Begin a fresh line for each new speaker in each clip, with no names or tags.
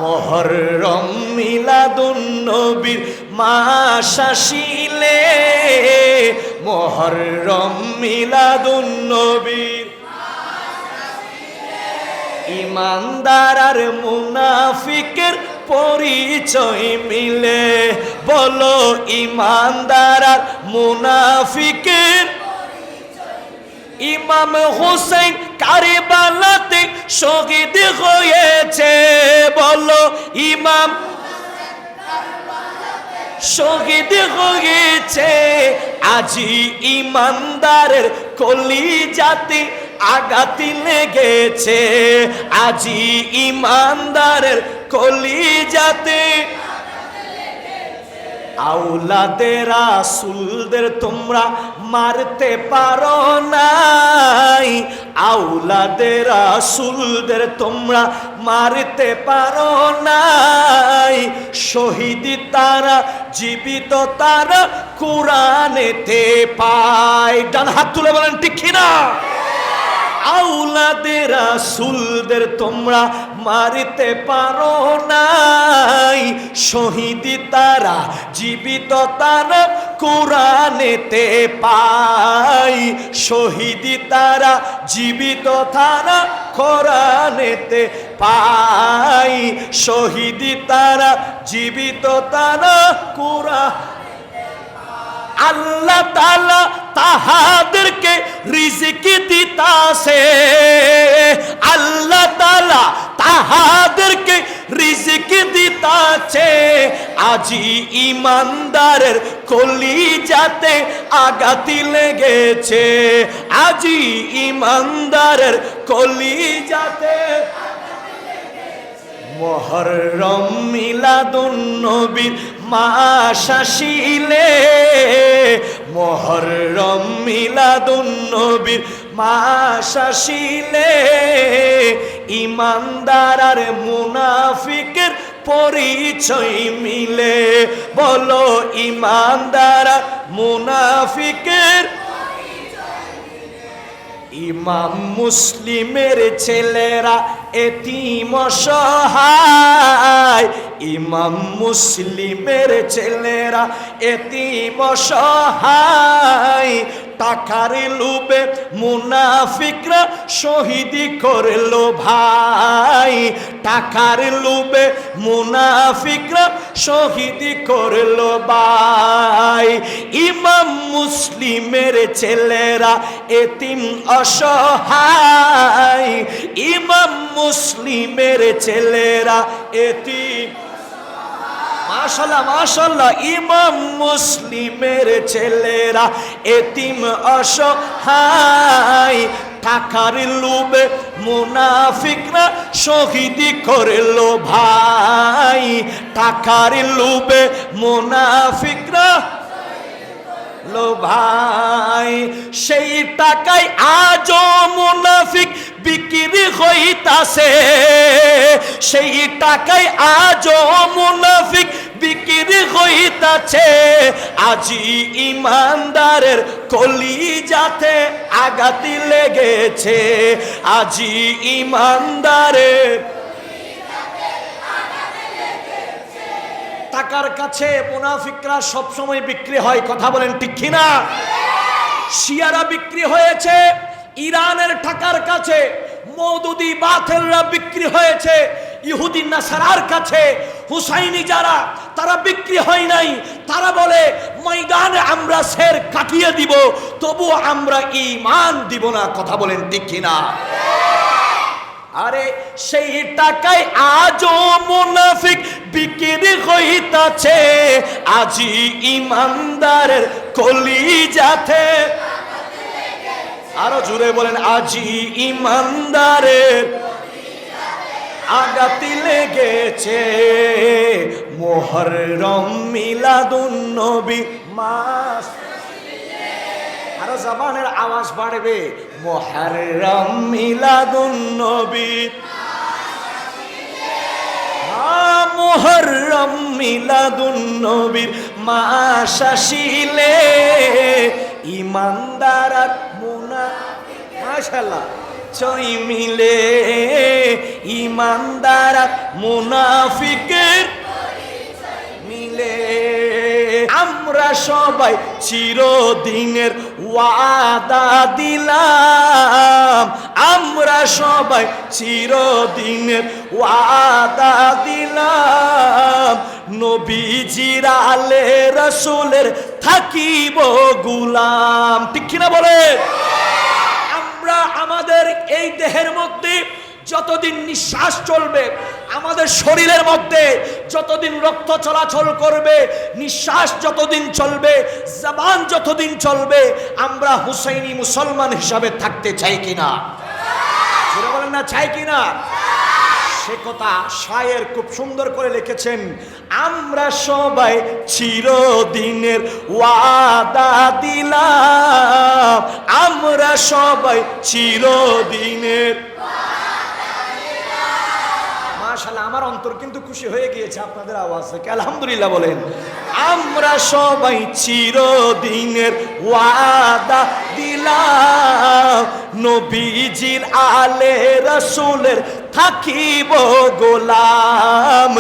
মুহররম মিলাদুন নবীর মাস আসিলে, মুহররম মিলাদুন নবীর ইমানদার আর মুনাফিকের পরিচয় মিলে। বলো ইমানদার আর মুনাফিকের। ইমাম হুসাইন কারবালাতে শহীদ হয়েছে। বলো ইমাম শহীদ হয়েছে। আজি ইমানদারের কলিজাতে আঘাত লেগেছে। আজি ইমানদারের কলিজাতে। আওলাদে রাসূলদের তোমরা মারতে পারো নাই। আওলাদে রাসূলদের তোমরা মারতে পারো নাই। শহীদ তারা, জীবিত তারা কোরআনেতে পায়। ডান হাত তুলে বলেন ঠিক কিনা? আওলাদে রাসূলদের তোমরা মারতে পারো নাই। শহীদ তারা, জীবিত তারা কোরআনেতে পাই। শহীদ তারা, জীবিত তারা কোরআনেতে পাই। শহীদ তারা, জীবিত তারা কোরআন। আল্লাহ তাআলা তাহাদেরকে রিজিক দিতাছে। আল্লাহ তাআলা তাহাদেরকে রিজিক দিতাছে। আজি ইমানদারের কলিজাতে আঘাত লেগেছে। আজি ইমানদারের কলিজাতে। মুহররম মিলাদুন নবীর মাস আসিলে, মুহররম মিলাদুন নবীর মাস আসিলে, ইমানদার আর মুনাফিকের পরিচয় মিলে। বলো ইমানদার আর মুনাফিকের। ইমাম মুসলিমের ছেলেরা এতিম অসহায়। ইমাম মুসলিমের ছেলেরা এতিম অসহায়। টাকার লোভে মুনাফিকরা শহীদ করলো ভাই। টাকার লোভে মুনাফিকরা শহীদ করলো ভাই। ইমাম মুসলিমের ছেলেরা এতিম অসহায়। ইমাম মুসলিমের ছেলেরা এতিম। মাশাআল্লাহ মাশাআল্লাহ। ইমাম মুসলিমের ছেলেরা এতিম অসহায়। টাকার লোভে মুনাফিকরা শহীদ করলো ভাই। টাকার লোভে মুনাফিকরা লো ভাই। সেই টাকায় আজও মুনাফিক বিক্রি হইতাছে। সেই টাকায় আজও মুনাফিক বিক্রি হইতাছে। আজি ইমানদারের কলিজাতে আঘাত লেগেছে। আজি ইমানদারের। টাকার কাছে মুনাফিকরা সবসময় বিক্রি হয়। কথা বলেন ঠিক কিনা? শিয়ারা বিক্রি হয়েছে ইরানের টাকার কাছে। মওদুদি বাতিলরা বিক্রি হয়েছে ইহুদি নাসারার কাছে। হুসাইনি যারা, তারা বিক্রি হয় নাই। তারা বলে ময়দানে আমরা শের কাটিয়ে দিব, তবু আমরা ঈমান দিব না। কথা বলেন ঠিক কিনা? আরে সেই টাকায় আজও মুনাফিক বিক্রি হইতাছে। আজি ইমানদারের কলিজাতে। আরো জোরে বলেন আজি ইমানদারের আঘাত লেগেছে। মুহররম মিলাদুন নবী মাস। আরো জবানের আওয়াজ বাড়বে। মুহররম মিলাদুন নবী। মুহররম মিলাদুন নবীর মাস আসিলে, ইমানদার আর মুনাফিক। মাশাআল্লাহ। পরিচয় মিলে, ইমানদার আর মুনাফিকের মিলে। আমরা সবাই চিরদিনের ওয়াদা দিলাম, আমরা সবাই চিরদিনের ওয়াদা দিলাম, নবীজির আলে রাসূলের থাকিব গোলাম। ঠিক কিনা বলে? আমরা আমাদের এই দেহের মধ্যে যতদিন নিঃশ্বাস চলবে, আমাদের শরীরের মধ্যে যতদিন রক্ত চলাচল করবে, নিঃশ্বাস যতদিন চলবে, জবান যতদিন চলবে, আমরা হুসাইনি মুসলমান হিসাবে থাকতে চাই কিনা? সেটা বলেন না, চাই কিনা? সে কথা শায়ের খুব সুন্দর করে লিখেছেন, আমরা সবাই চিরদিনের ওয়াদা দিলাম, আমরা সবাই চিরদিনের। মাশাআল্লাহ, আমার অন্তর কিন্তু খুশি হয়ে গিয়েছে আপনাদের আওয়াজ থেকে, আলহামদুলিল্লাহ বলেন। আমরা সবাই চিরদিনের ওয়াদা দিলাম, নবীজির আলে রাসূলের থাকিব গোলাম,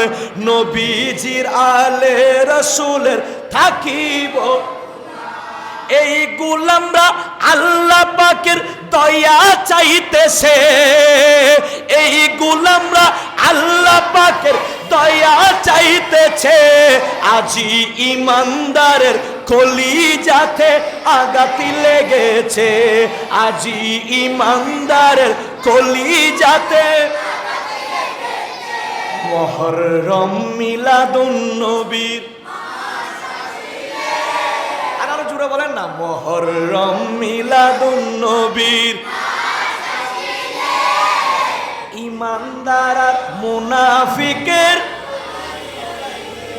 নবীজির আলে রাসূলের থাকিব। এই গোলামরা আল্লাহ পাকের দয়া চাইতেছে, এই গোলামরা আল্লাহ পাকের দয়া চাইতেছে, আজি ইমানদারের কলিজাতে আঘাত লেগেছে, আজি ইমানদারের কলিজাতে। মুহররম মিলাদুন নবীর, আরো জোরে বলেন না, মুহররম মিলাদুন নবীর। ইমানদার আর মুনাফিকের,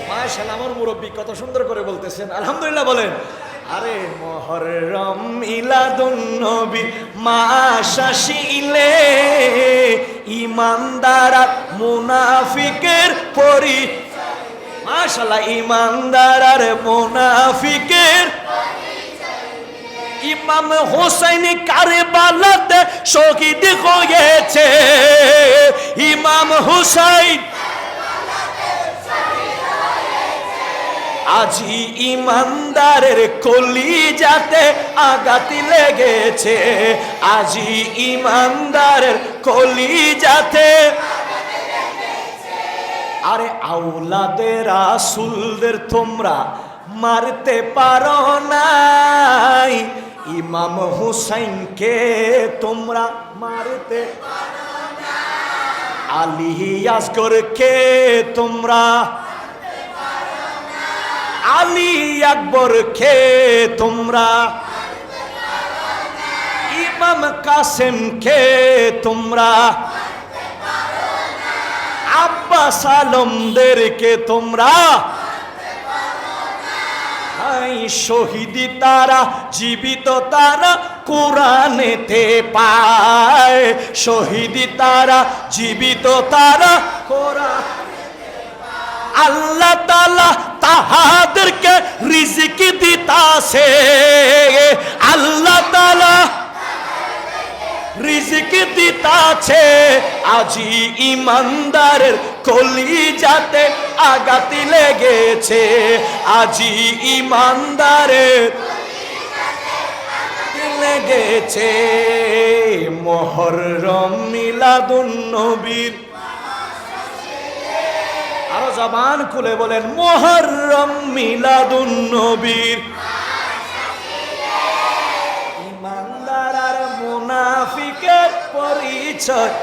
মাশাআল্লাহ আমার মুরব্বী কত সুন্দর করে বলতেছেন, আলহামদুলিল্লাহ বলেন। আরে মুহররম মিলাদুন নবী মাস আসিলে, ইমানদার আর মুনাফিকের পরিচয়। মাশাআল্লাহ, ইমানদার আর মুনাফিকের। ইমাম হোসেন কারবালাতে শহীদ হয়েছে, ইমাম হোসেন আজি ইমানদারের কলিজাতে আঘাত লেগেছে, আজি ইমানদারের কলিজাতে। আরে আওলাদে রাসূলদের তোমরা মারতে পারো নাই, ইমাম হুসাইনকে তোমরা মারতে পারো না, আলী আসগরকে তোমরা মারতে পারো না, আলী আকবরকে তোমরা মারতে পারো না, ইমাম কাসেমকে তোমরা মারতে পারো না, আব্বাস আলমদেরকে তোমরা। শহীদ তারা জীবিত তারা কোরআনেতে পায়, শহীদ তারা জীবিত তারা কোরআনেতে পায়। আল্লাহ তাআলা তাহাদেরকে রিজিক দিতাছে, আল্লাহ তাআলা রিজিক দিতাছে, আজি ইমানদারের কলিজাতে আঘাত লেগেছে, আজি ইমানদারের লেগেছে। মুহররম মিলাদুন নবীর, আরো জবান খুলে বলেন, মুহররম মিলাদুন নবীর। ইমানদার আর মুনাফিকের পরিচয়,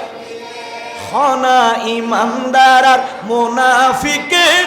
খনা ইমানদার আর মুনাফিকের।